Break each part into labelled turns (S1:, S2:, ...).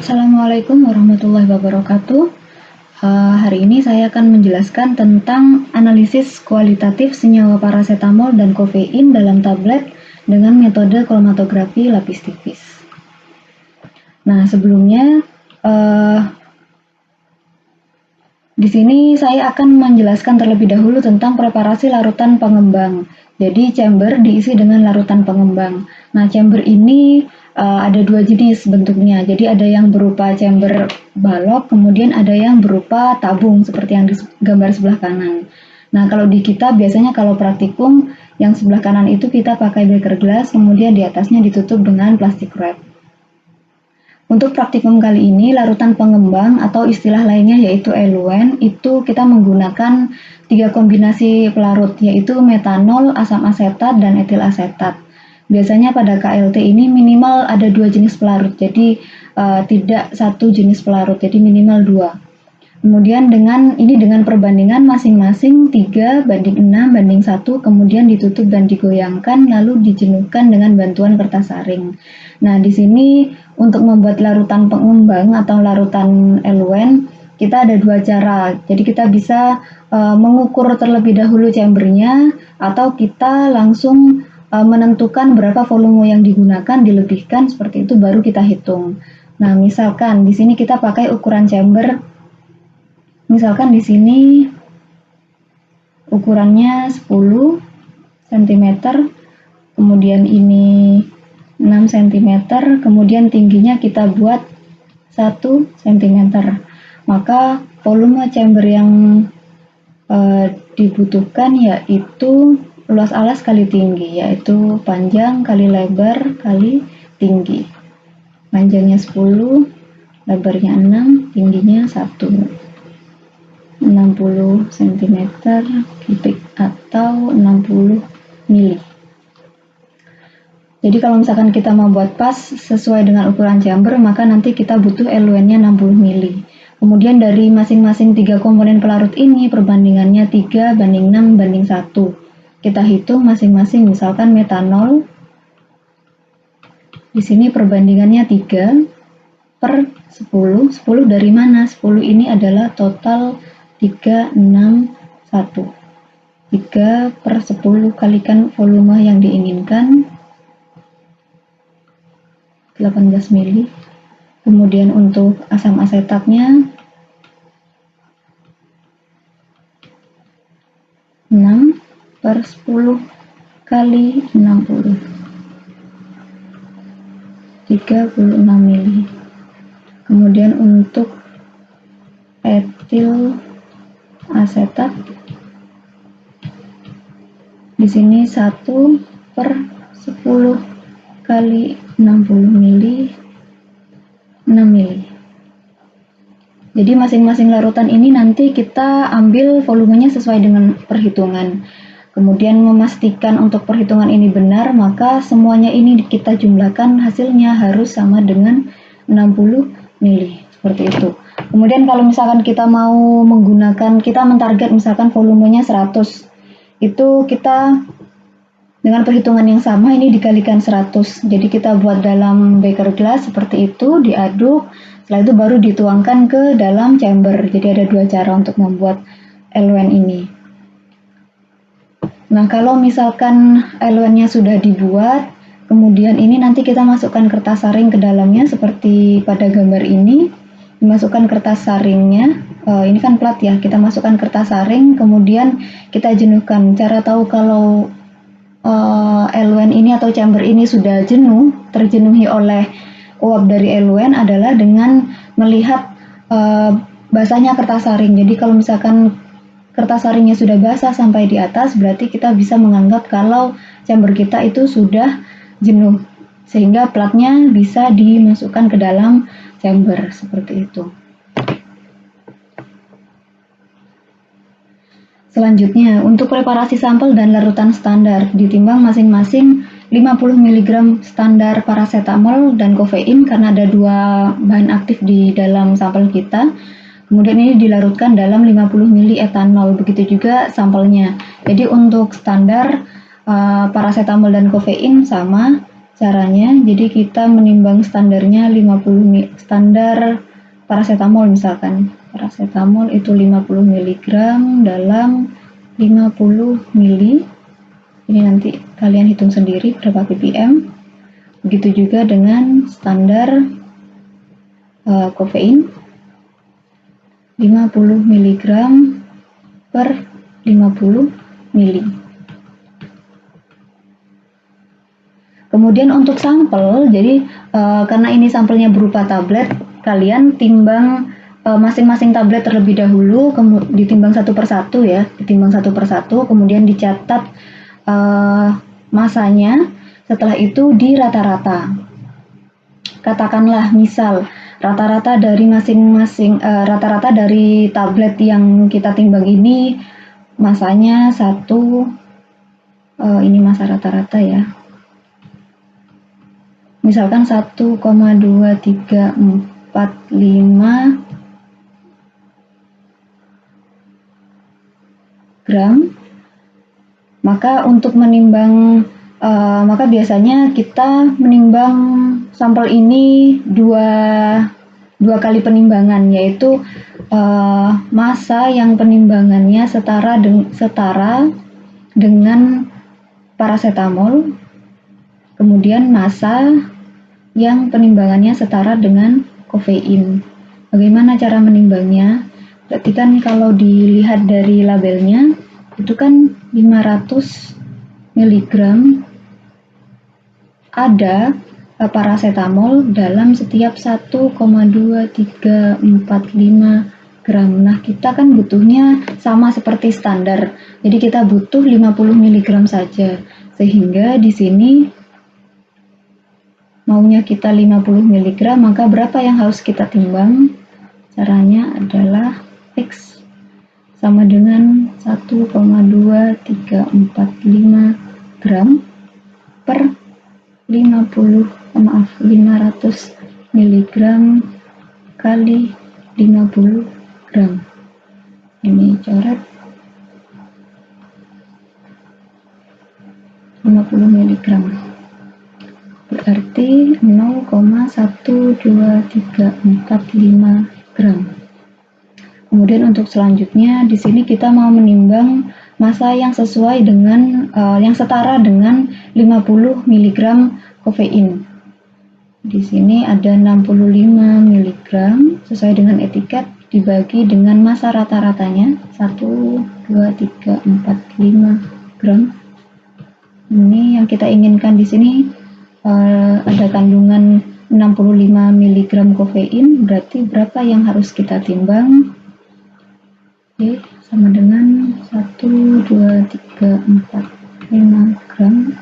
S1: Assalamualaikum warahmatullahi wabarakatuh. Hari ini saya akan menjelaskan tentang analisis kualitatif senyawa parasetamol dan kafein dalam tablet dengan metode kromatografi lapis tipis. Nah, sebelumnya di sini saya akan menjelaskan terlebih dahulu tentang preparasi larutan pengembang. Jadi chamber diisi dengan larutan pengembang. Nah, chamber ini ada dua jenis bentuknya. Jadi ada yang berupa chamber balok, kemudian ada yang berupa tabung seperti yang di gambar sebelah kanan. Nah, kalau di kita biasanya kalau praktikum yang sebelah kanan itu kita pakai beker glass, kemudian di atasnya ditutup dengan plastik wrap. Untuk praktikum kali ini, larutan pengembang atau istilah lainnya yaitu eluent, itu kita menggunakan 3 kombinasi pelarut, yaitu metanol, asam asetat, dan etil asetat. Biasanya pada KLT ini minimal ada 2 jenis pelarut, jadi tidak satu jenis pelarut, jadi minimal 2. Kemudian dengan perbandingan masing-masing 3:6:1, kemudian ditutup dan digoyangkan lalu dijenuhkan dengan bantuan kertas saring. Nah, di sini untuk membuat larutan pengembang atau larutan eluent kita ada 2 cara. Jadi kita bisa mengukur terlebih dahulu chambernya atau kita langsung menentukan berapa volume yang digunakan, dilebihkan seperti itu baru kita hitung. Nah, misalkan di sini kita pakai ukuran chamber. Misalkan di sini ukurannya 10 cm, kemudian ini 6 cm, kemudian tingginya kita buat 1 cm. Maka volume chamber yang dibutuhkan yaitu luas alas kali tinggi, yaitu panjang kali lebar kali tinggi. Panjangnya 10, lebarnya 6, tingginya 1. 60 cm kubik atau 60 mili. Jadi kalau misalkan kita mau buat pas sesuai dengan ukuran chamber, maka nanti kita butuh eluentnya 60 mili. Kemudian dari masing-masing 3 komponen pelarut ini perbandingannya 3:6:1. Kita hitung masing-masing, misalkan metanol. Di sini perbandingannya 3/10. 10 dari mana? 10 ini adalah total 361. 3/10 kalikan volume yang diinginkan, 18 mili. Kemudian untuk asam asetatnya 6/10 kali 60, 36 mili. Kemudian untuk etil asetat di sini 1/10 kali 60 mili, 6 mili. Jadi masing-masing larutan ini nanti kita ambil volumenya sesuai dengan perhitungan. Kemudian memastikan untuk perhitungan ini benar, maka semuanya ini kita jumlahkan, hasilnya harus sama dengan 60 mili, seperti itu. Kemudian kalau misalkan kita mau menggunakan, kita mentarget misalkan volumenya 100, itu kita dengan perhitungan yang sama ini dikalikan 100. Jadi kita buat dalam beker glass seperti itu, diaduk, setelah itu baru dituangkan ke dalam chamber. Jadi ada 2 cara untuk membuat eluent ini. Nah, kalau misalkan eluentnya sudah dibuat, kemudian ini nanti kita masukkan kertas saring ke dalamnya seperti pada gambar ini. Dimasukkan kertas saringnya, ini kan plat ya, kita masukkan kertas saring, kemudian kita jenuhkan. Cara tahu kalau eluent ini atau chamber ini sudah terjenuhi oleh uap dari eluent adalah dengan melihat basahnya kertas saring. Jadi kalau misalkan kertas saringnya sudah basah sampai di atas, berarti kita bisa menganggap kalau chamber kita itu sudah jenuh, sehingga platnya bisa dimasukkan ke dalam chamber seperti itu. Selanjutnya, untuk preparasi sampel dan larutan standar, ditimbang masing-masing 50 mg standar parasetamol dan kafein karena ada 2 bahan aktif di dalam sampel kita. Kemudian ini dilarutkan dalam 50 mili etanol, begitu juga sampelnya. Jadi untuk standar parasetamol dan kafein sama, Caranya, jadi kita menimbang standarnya 50 standar paracetamol misalkan. Paracetamol itu 50 mg dalam 50 ml. Ini nanti kalian hitung sendiri berapa ppm. Begitu juga dengan standar kofein 50 mg per 50 ml. Kemudian untuk sampel, jadi karena ini sampelnya berupa tablet, kalian timbang masing-masing tablet terlebih dahulu, ditimbang satu persatu ya, ditimbang satu persatu, kemudian dicatat masanya, setelah itu di rata-rata. Katakanlah misal rata-rata dari masing-masing rata-rata dari tablet yang kita timbang ini masanya ini masa rata-rata ya. Misalkan 1,2345 gram, maka untuk menimbang maka biasanya kita menimbang sampel ini dua kali penimbangan, yaitu massa yang penimbangannya setara dengan paracetamol, kemudian massa yang penimbangannya setara dengan kofein. Bagaimana cara menimbangnya? Berarti kan kalau dilihat dari labelnya, itu kan 500 mg ada paracetamol dalam setiap 1,2345 gram. Nah, kita kan butuhnya sama seperti standar. Jadi kita butuh 50 mg saja. Sehingga di sini maunya kita 50 mg, maka berapa yang harus kita timbang? Caranya adalah X sama dengan 1,2345 gram per 500 mg kali 50 gram. Ini coret 50 mg. Berarti 0,12345 gram. Kemudian untuk selanjutnya di sini kita mau menimbang massa yang sesuai dengan yang setara dengan 50 mg kofein. Di sini ada 65 mg sesuai dengan etiket dibagi dengan massa rata-ratanya 1, 2, 3, 4, 5 gram. Ini yang kita inginkan di sini ada kandungan 65 mg kofein, berarti berapa yang harus kita timbang? Oke, sama dengan 1, 2, 3, 4, 5 gram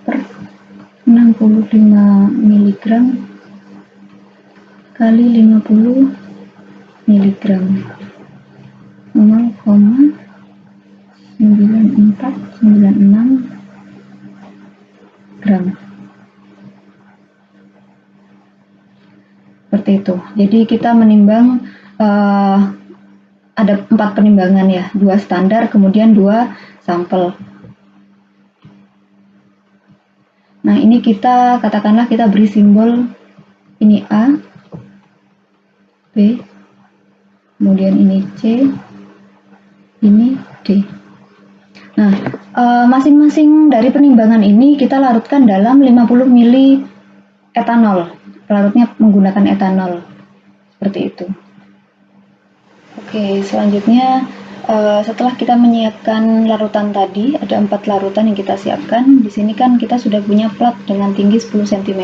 S1: per 65 mg kali 50 mg 0,9496 gram. Seperti itu. Jadi kita menimbang ada 4 penimbangan ya, 2 standar kemudian 2 sampel. Nah, ini kita katakanlah kita beri simbol ini A, B, kemudian ini C, ini D. Nah, masing-masing dari penimbangan ini kita larutkan dalam 50 ml etanol. Larutnya menggunakan etanol. Seperti itu. Oke, selanjutnya setelah kita menyiapkan larutan tadi, ada 4 larutan yang kita siapkan. Di sini kan kita sudah punya plat dengan tinggi 10 cm.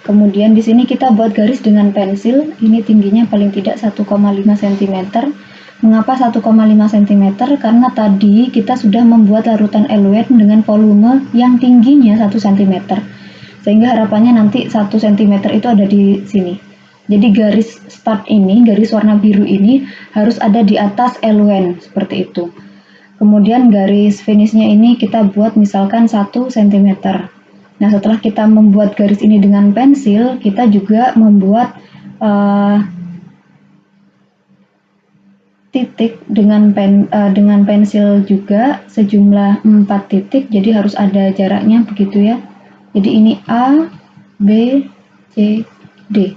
S1: Kemudian di sini kita buat garis dengan pensil. Ini tingginya paling tidak 1,5 cm. Mengapa 1,5 cm? Karena tadi kita sudah membuat larutan eluen dengan volume yang tingginya 1 cm. Sehingga harapannya nanti 1 cm itu ada di sini. Jadi garis start ini, garis warna biru ini harus ada di atas eluen, seperti itu. Kemudian garis finishnya ini kita buat misalkan 1 cm. Nah, setelah kita membuat garis ini dengan pensil, kita juga membuat titik dengan pensil juga sejumlah 4 titik, jadi harus ada jaraknya begitu ya. Jadi ini A, B, C, D.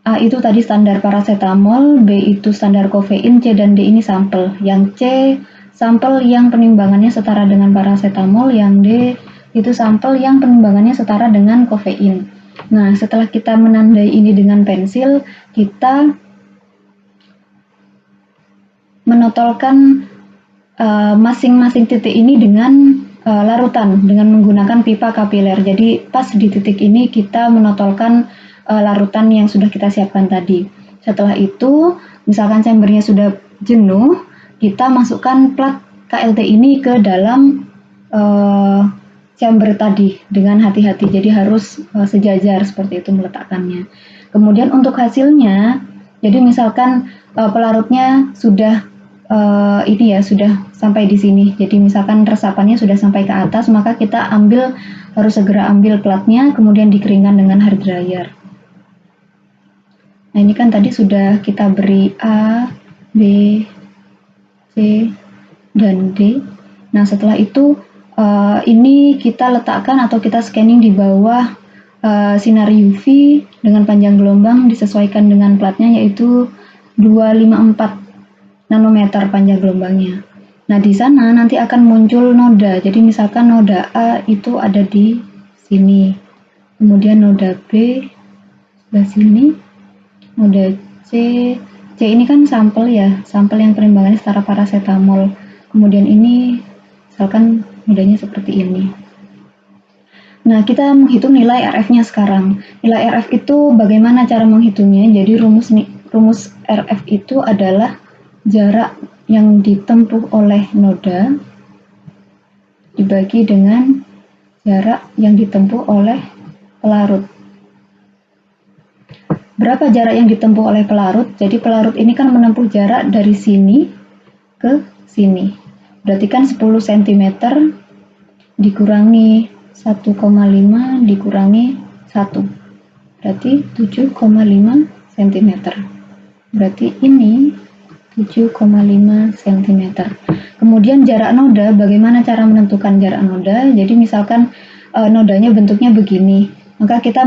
S1: A itu tadi standar paracetamol, B itu standar kofein, C dan D ini sampel. Yang C sampel yang penimbangannya setara dengan paracetamol, yang D itu sampel yang penimbangannya setara dengan kofein. Nah, setelah kita menandai ini dengan pensil, kita menotolkan masing-masing titik ini dengan larutan dengan menggunakan pipa kapiler. Jadi pas di titik ini kita menotolkan larutan yang sudah kita siapkan tadi. Setelah itu, misalkan chambernya sudah jenuh, kita masukkan plat KLT ini ke dalam chamber tadi dengan hati-hati. Jadi harus sejajar seperti itu meletakkannya. Kemudian untuk hasilnya, jadi misalkan pelarutnya sudah ini ya sudah sampai di sini. Jadi misalkan resapannya sudah sampai ke atas, maka kita harus segera ambil platnya, kemudian dikeringkan dengan hair dryer. Nah ini kan tadi sudah kita beri A, B, C, dan D. Nah setelah itu ini kita letakkan atau kita scanning di bawah sinar UV dengan panjang gelombang disesuaikan dengan platnya yaitu 254 nanometer panjang gelombangnya. Nah, di sana nanti akan muncul noda. Jadi misalkan noda A itu ada di sini. Kemudian noda B sebelah sini. Noda C. C ini kan sampel ya, sampel yang penimbangannya setara paracetamol. Kemudian ini misalkan nodanya seperti ini. Nah, kita menghitung nilai RF-nya sekarang. Nilai RF itu bagaimana cara menghitungnya? Jadi rumus RF itu adalah jarak yang ditempuh oleh noda dibagi dengan jarak yang ditempuh oleh pelarut. Berapa jarak yang ditempuh oleh pelarut? Jadi pelarut ini kan menempuh jarak dari sini ke sini. Berarti kan 10 cm dikurangi 1,5 dikurangi 1. Berarti 7,5 cm. Berarti ini 7,5 cm. Kemudian jarak noda, bagaimana cara menentukan jarak noda? Jadi misalkan nodanya bentuknya begini, maka kita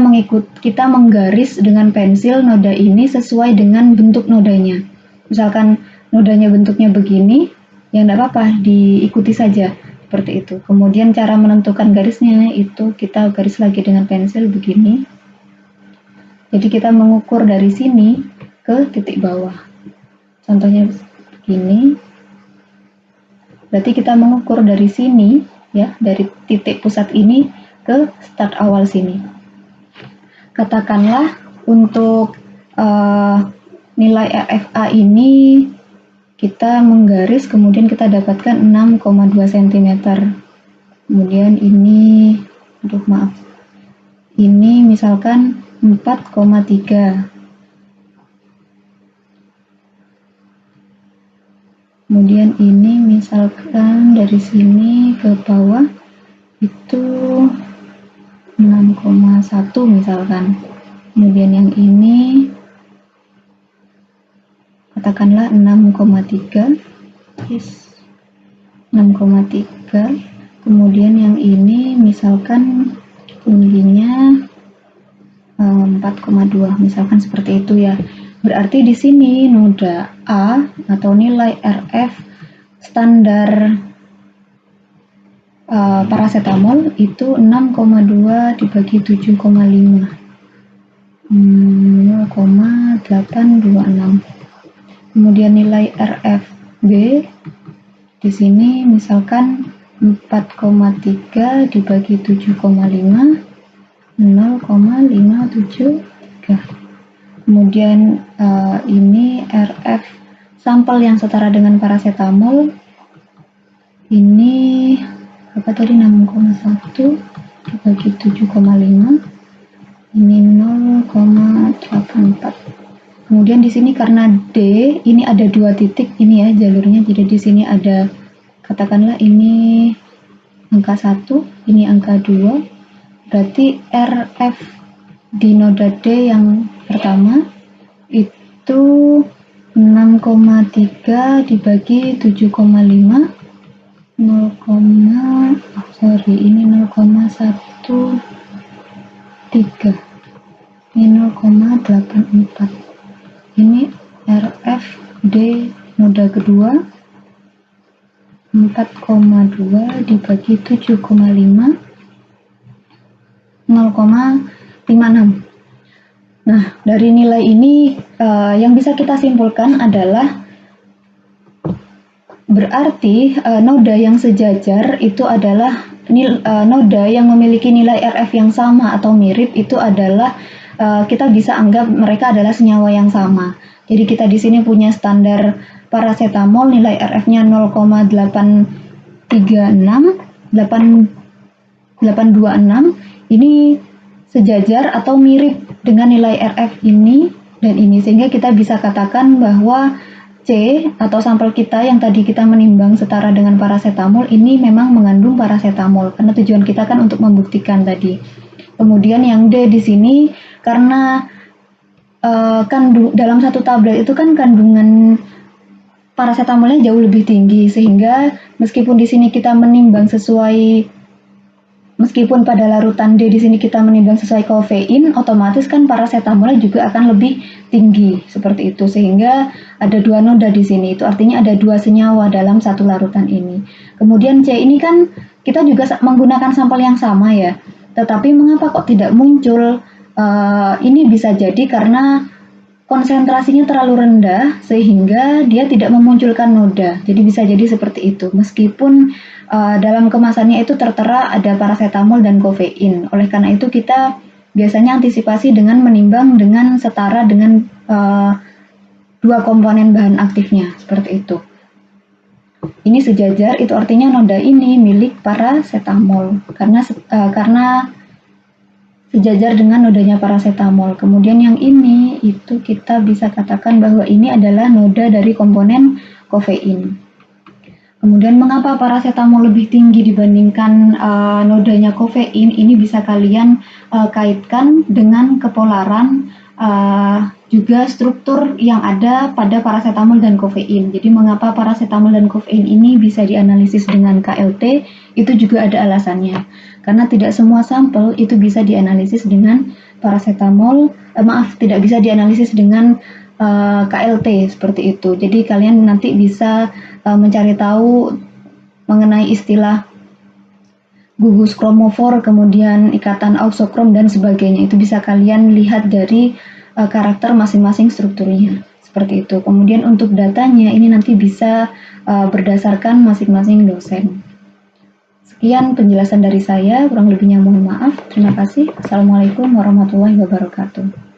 S1: menggaris dengan pensil noda ini sesuai dengan bentuk nodanya. Misalkan nodanya bentuknya begini, ya enggak apa-apa, diikuti saja seperti itu. Kemudian cara menentukan garisnya itu kita garis lagi dengan pensil begini. Jadi kita mengukur dari sini ke titik bawah. Contohnya begini. Berarti kita mengukur dari sini ya, dari titik pusat ini ke start awal sini. Katakanlah untuk nilai RFA ini kita menggaris kemudian kita dapatkan 6,2 cm. Kemudian ini ini misalkan 4,3. Kemudian ini misalkan dari sini ke bawah itu 6,1 misalkan. Kemudian yang ini katakanlah 6,3. Yes. 6,3. Kemudian yang ini misalkan tingginya 4,2 misalkan seperti itu ya. Berarti di sini noda A atau nilai RF standar paracetamol itu 6,2 dibagi 7,5. 0,826. Kemudian nilai RF B di sini misalkan 4,3 dibagi 7,5 0,573. Kemudian ini RF sampel yang setara dengan paracetamol ini apa tadi 6,1 dibagi 7,5 ini 0,84. Kemudian di sini karena D ini ada 2 titik ini ya jalurnya, jadi di sini ada katakanlah ini angka 1, ini angka 2. Berarti RF di noda D yang pertama itu 6,3 dibagi 7,5 0,573. ini 0,13, ini 0,84. Ini RFD noda kedua 4,2 dibagi 7,5, 0,56. Nah, dari nilai ini yang bisa kita simpulkan adalah berarti noda yang sejajar itu adalah noda yang memiliki nilai RF yang sama atau mirip, itu adalah kita bisa anggap mereka adalah senyawa yang sama. Jadi kita di sini punya standar parasetamol nilai RF-nya 0,826, ini sejajar atau mirip dengan nilai RF ini dan ini, sehingga kita bisa katakan bahwa C atau sampel kita yang tadi kita menimbang setara dengan parasetamol ini memang mengandung parasetamol, karena tujuan kita kan untuk membuktikan tadi. Kemudian yang D di sini karena dalam satu tablet itu kan kandungan parasetamolnya jauh lebih tinggi, sehingga meskipun di sini kita menimbang meskipun pada larutan D di sini kita menimbang sesuai kofein, otomatis kan parasetamolnya juga akan lebih tinggi seperti itu, sehingga ada dua noda di sini. Itu artinya ada dua senyawa dalam satu larutan ini. Kemudian C ini kan kita juga menggunakan sampel yang sama ya, tetapi mengapa kok tidak muncul? Ini bisa jadi karena konsentrasinya terlalu rendah sehingga dia tidak memunculkan noda. Jadi bisa jadi seperti itu. Meskipun dalam kemasannya itu tertera ada parasetamol dan kofein. Oleh karena itu kita biasanya antisipasi dengan menimbang dengan setara dengan dua komponen bahan aktifnya, seperti itu. Ini sejajar, itu artinya noda ini milik parasetamol karena sejajar dengan nodanya parasetamol. Kemudian yang ini itu kita bisa katakan bahwa ini adalah noda dari komponen kofein. Kemudian mengapa parasetamol lebih tinggi dibandingkan nodanya kofein? Ini bisa kalian kaitkan dengan kepolaran juga struktur yang ada pada parasetamol dan kofein. Jadi mengapa parasetamol dan kofein ini bisa dianalisis dengan KLT? Itu juga ada alasannya. Karena tidak semua sampel itu bisa dianalisis dengan parasetamol, tidak bisa dianalisis dengan KLT seperti itu. Jadi kalian nanti bisa mencari tahu mengenai istilah gugus kromofor, kemudian ikatan auxokrom dan sebagainya. Itu bisa kalian lihat dari karakter masing-masing strukturnya seperti itu. Kemudian untuk datanya ini nanti bisa berdasarkan masing-masing dosen. Sekian penjelasan dari saya, kurang lebihnya mohon maaf. Terima kasih. Assalamualaikum warahmatullahi wabarakatuh.